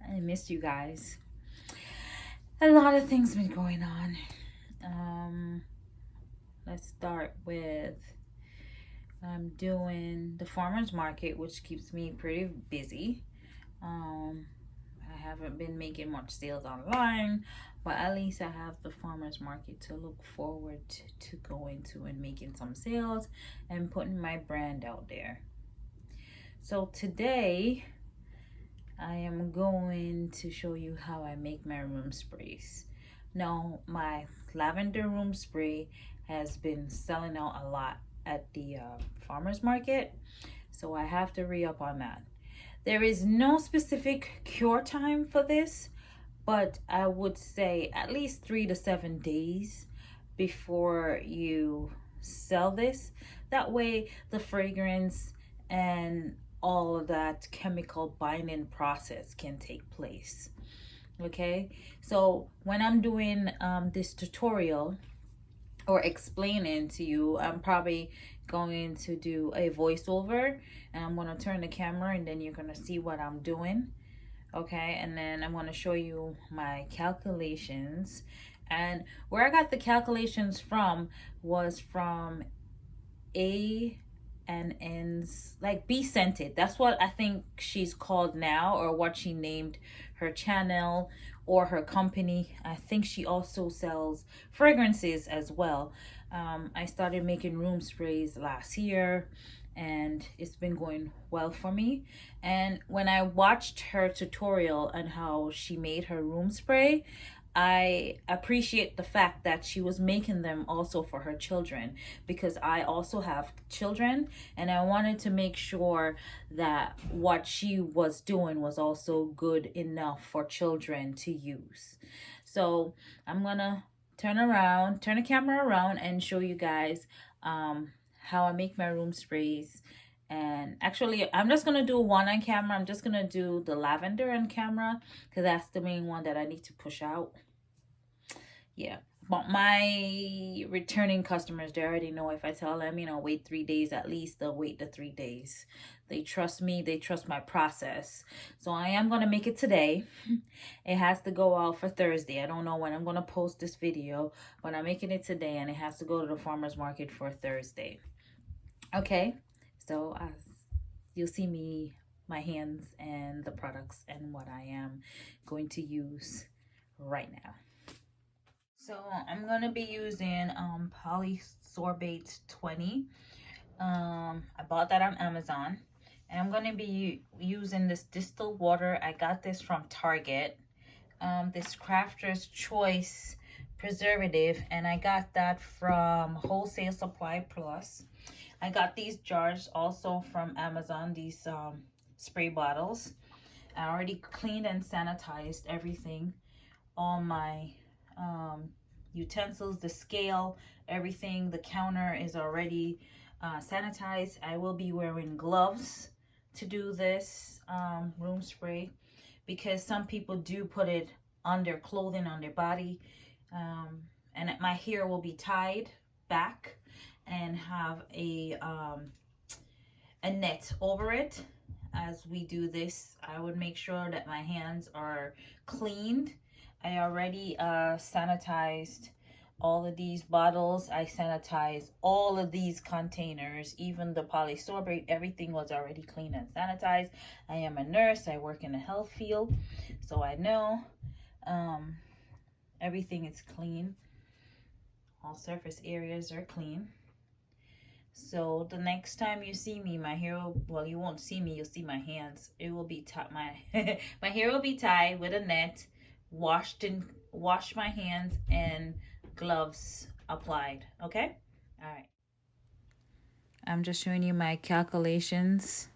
I missed you guys. A lot of things been going on. Let's start with I'm doing the farmers market, which keeps me pretty busy. Um, I haven't been making much sales online, but at least I have the farmers market to look forward to going to and making some sales and putting my brand out there. So today I am going to show you how I make my room sprays. Now, my lavender room spray has been selling out a lot at the farmers market, so I have to re-up on that. There is no specific cure time for this, but I would say at least 3 to 7 days before you sell this. That way the fragrance and all of that chemical binding process can take place. Okay, so when I'm doing this tutorial or explaining to you, I'm probably going to do a voiceover, and I'm going to turn the camera and then you're going to see what I'm doing. Okay, and then I'm going to show you my calculations. And where I got the calculations from was from ANN's, like, Be Scented. That's what I think she's called now, or what she named her channel or her company. I think she also sells fragrances as well. I started making room sprays last year, and it's been going well for me. And when I watched her tutorial on how she made her room spray, I appreciate the fact that she was making them also for her children, because I also have children and I wanted to make sure that what she was doing was also good enough for children to use. So I'm gonna turn the camera around and show you guys how I make my room sprays. And actually, I'm just gonna do one on camera. I'm just gonna do the lavender on camera because that's the main one that I need to push out. Yeah, but my returning customers, they already know. If I tell them, wait 3 days, at least they'll wait the 3 days. They trust me, they trust my process. So I am gonna make it today. It has to go out for Thursday. I don't know when I'm gonna post this video, but I'm making it today and it has to go to the farmers market for Thursday. Okay, so you'll see me, my hands, and the products and what I am going to use right now. So I'm gonna be using Polysorbate 20. I bought that on Amazon, and I'm gonna be using this distilled water. I got this from Target. This Crafter's Choice Preservative, and I got that from Wholesale Supply Plus. I got these jars also from Amazon. These spray bottles. I already cleaned and sanitized everything. All my utensils, the scale, everything. The counter is already sanitized. I will be wearing gloves to do this room spray, because some people do put it on their clothing, on their body. And my hair will be tied back and have a net over it. As we do this, I would make sure that my hands are cleaned. I already sanitized all of these bottles. I sanitized all of these containers, even the polysorbate. Everything was already clean and sanitized. I am a nurse. I work in the health field, so I know everything is clean. All surface areas are clean. So the next time you see me, my hair will, well, you won't see me, you'll see my hands. It will be tied, my hair will be tied with a net, wash my hands, and gloves applied. Okay? All right. I'm just showing you my calculations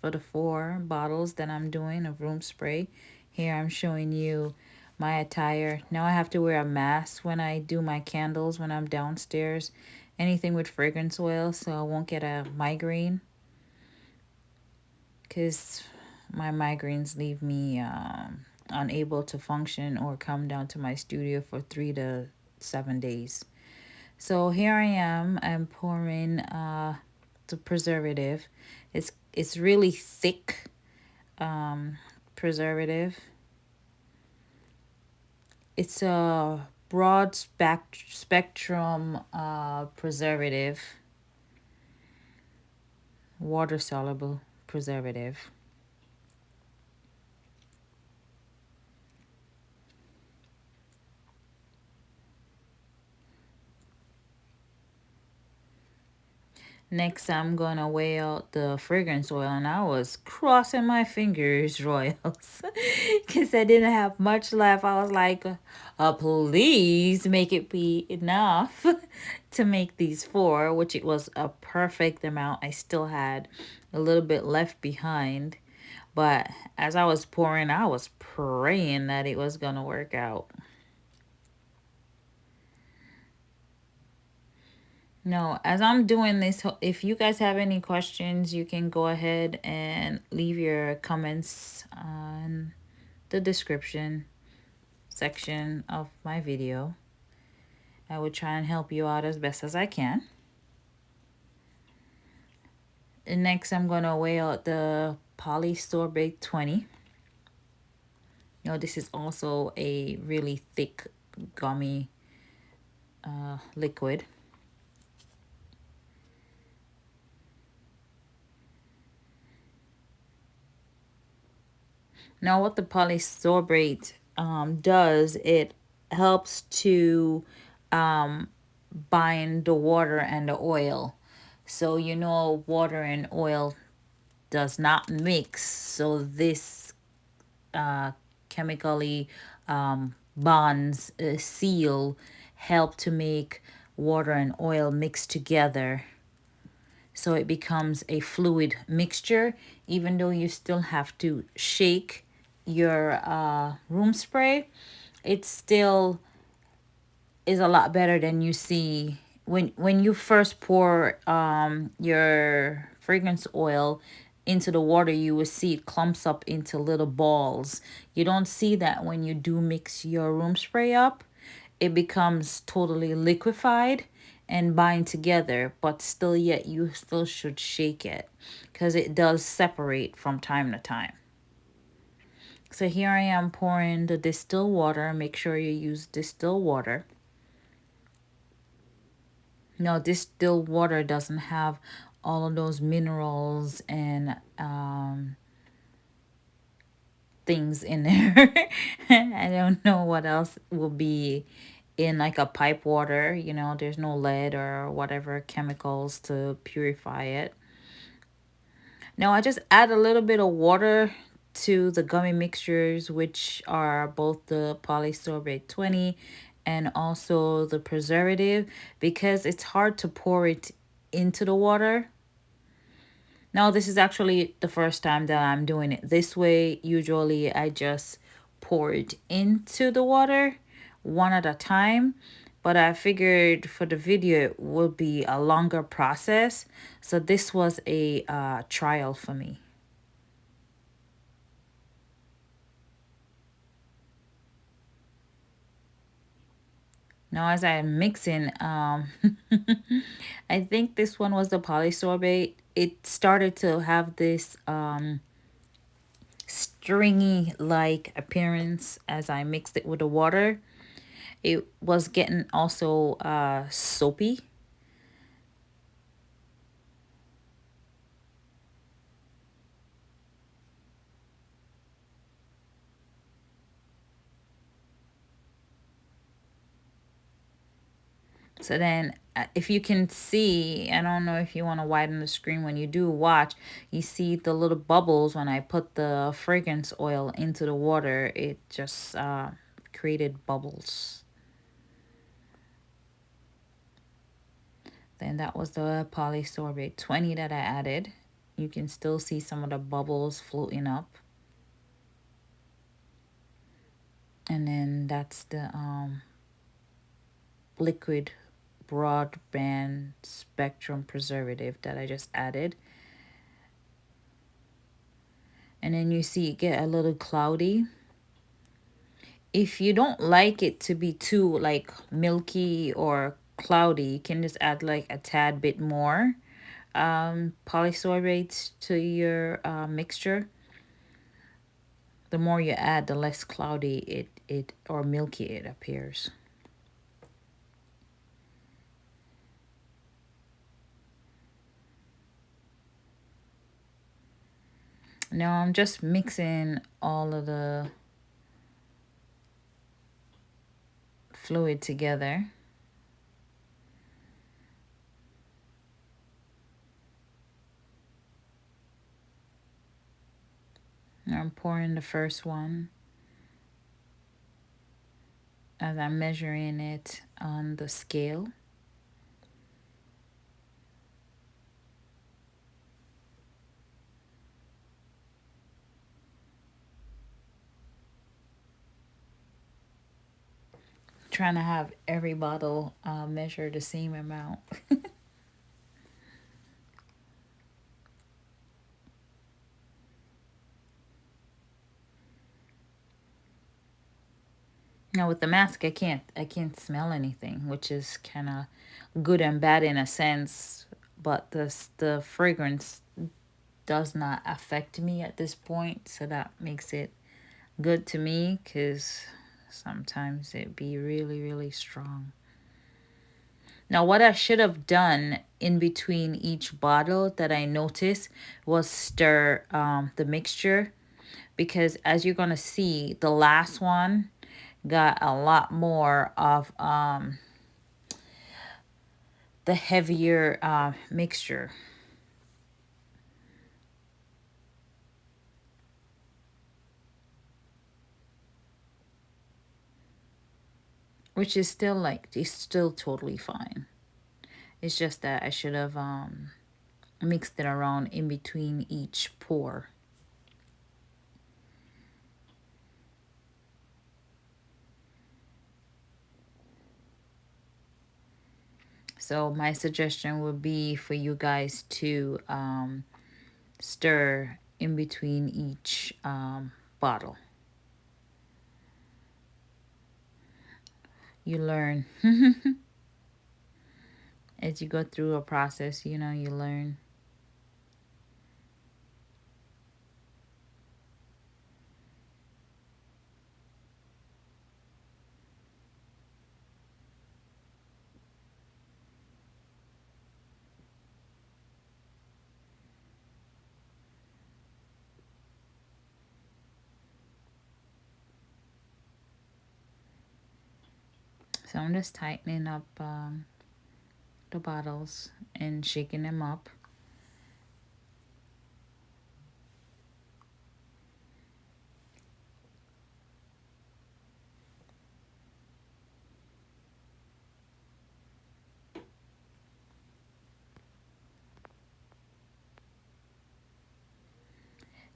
for the 4 bottles that I'm doing of room spray. Here I'm showing you my attire. Now I have to wear a mask when I do my candles when I'm downstairs. Anything with fragrance oil, so I won't get a migraine, because my migraines leave me unable to function or come down to my studio for 3 to 7 days. So here I am. I'm pouring the preservative. It's really thick Preservative. It's a broad spectrum preservative, water soluble preservative. Next, I'm gonna weigh out the fragrance oil, and I was crossing my fingers, Royals, because I didn't have much left. I was like, please make it be enough to make these four, which it was a perfect amount. I still had a little bit left behind, but as I was pouring, I was praying that it was gonna work out. No, as I'm doing this, if you guys have any questions, you can go ahead and leave your comments on the description section of my video. I will try and help you out as best as I can. And next, I'm going to weigh out the Polysorbate 20. This is also a really thick gummy liquid. Now, what the polysorbate does, it helps to bind the water and the oil. So, water and oil does not mix. So, this chemically bonds, seal, help to make water and oil mix together. So it becomes a fluid mixture, even though you still have to shake your room spray. It still is a lot better than you see when you first pour your fragrance oil into the water. You will see it clumps up into little balls. You don't see that when you do mix your room spray up. It becomes totally liquefied and bind together, but still yet you still should shake it because it does separate from time to time. So here I am pouring the distilled water. Make sure you use distilled water. No, distilled water doesn't have all of those minerals and things in there. I don't know what else will be in like a pipe water. There's no lead or whatever chemicals to purify it. Now I just add a little bit of water to the gummy mixtures, which are both the Polysorbate 20 and also the preservative, because it's hard to pour it into the water. Now, this is actually the first time that I'm doing it this way. Usually I just pour it into the water one at a time, but I figured for the video it would be a longer process. So this was a trial for me. Now, as I'm mixing, I think this one was the Polysorbate. It started to have this stringy like appearance as I mixed it with the water. It was getting also soapy. So then if you can see, I don't know if you want to widen the screen when you do watch, you see the little bubbles when I put the fragrance oil into the water. It just created bubbles. Then that was the Polysorbate 20 that I added. You can still see some of the bubbles floating up. And then that's the liquid broadband spectrum preservative that I just added. And then you see it get a little cloudy. If you don't like it to be too like milky or cloudy, you can just add like a tad bit more polysorbate to your mixture. The more you add, the less cloudy it or milky it appears. Now I'm just mixing all of the fluid together. Now I'm pouring the first one as I'm measuring it on the scale. Trying to have every bottle measure the same amount. Now with the mask, I can't smell anything, which is kind of good and bad in a sense. But the fragrance does not affect me at this point, so that makes it good to me, because sometimes it be really, really strong. Now what I should have done in between each bottle that I noticed was stir the mixture, because as you're gonna see, the last one got a lot more of the heavier mixture, which is still like, it's still totally fine. It's just that I should have mixed it around in between each pour. So my suggestion would be for you guys to stir in between each bottle. You learn. As you go through a process, you know, you learn. So I'm just tightening up the bottles and shaking them up.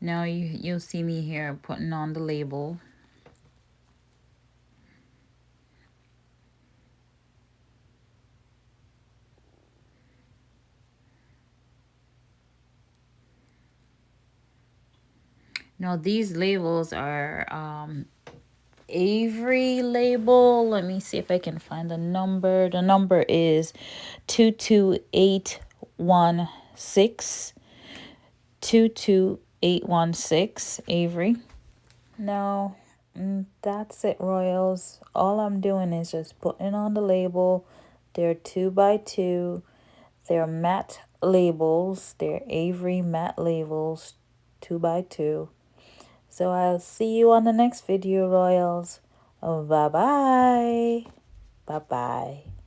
Now you'll see me here putting on the label. Now these labels are Avery label. Let me see if I can find the number. The number is 22816. 22816 Avery. Now that's it, Royals. All I'm doing is just putting on the label. They're 2x2. They're matte labels. They're Avery matte labels, 2x2. So I'll see you on the next video, Royals. Bye-bye. Bye-bye.